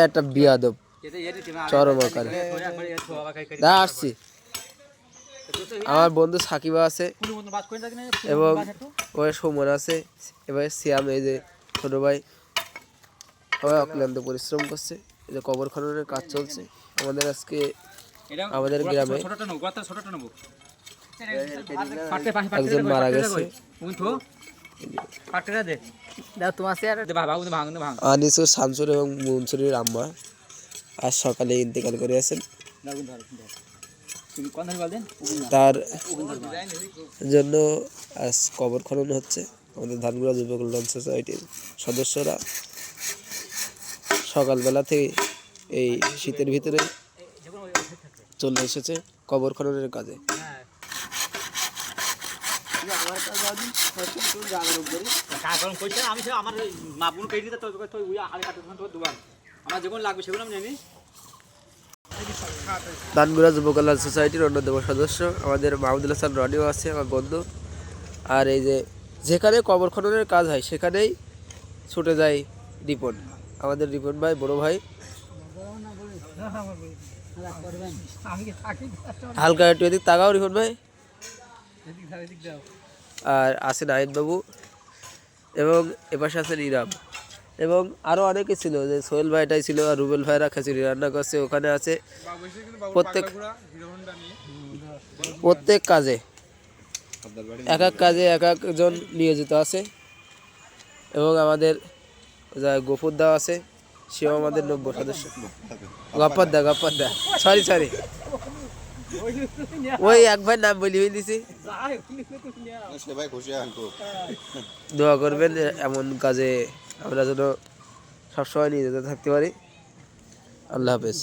একটা বিয়াদব চরম আকারে আসছি। আমার বন্ধু সাকিবা আছে এবং ওই সুমন আছে, এবার সিয়াম এই যে ছোট ভাই, সবাই অক্লান্ত পরিশ্রম করছে। এই যে কবর খননের কাজ চলছে আমাদের আজকে আমাদের গ্রামে। একজন মারা গেছে, আনিসুর, শামসুর এবং মনসুরের আম্মা আজ সকালে ইন্তেকাল করে আছেন। তার জন্য আজ কবর খনন হচ্ছে। আমাদের ধানগুড়া যুব কল্যাণ সোসাইটির সদস্যরা সকালবেলা থেকে এই শীতের ভিতরে চলে এসেছে কবর খননের কাজে। ধানগুড়া যুব কল্যাণ সোসাইটির অন্যতম সদস্য আমাদের মাহমুদুল হাসান রনিও আছে, আমার বন্ধু। আর এই যে যেখানে কবর খননের কাজ হয় সেখানেই ছুটে যায় রিপন, আমাদের রিপন ভাই, বড় ভাই। হালকা একটু এদিক তাকাও রিপন ভাই। আর আছেন আইন বাবু এবং এপাশে আছেন ইরাম এবং আরও অনেকে ছিল, যে সোহেল ভাইটাই ছিল, আর রুবেল ভাইরা খিচুড়ি রান্না করছে, ওখানে আছে। প্রত্যেক কাজে এক এক কাজে এক একজন নিয়োজিত আছে এবং আমাদের যা গফুর দা আছে, সেও আমাদের 90 সদস্য। গপ্পর দা সরি ওই এক ভাই নাম বলি হয়ে দিছি। দোয়া করবেন এমন কাজে আমরা যেন সবসময় নিয়োজিত থাকতে পারি। আল্লাহ হাফেজ।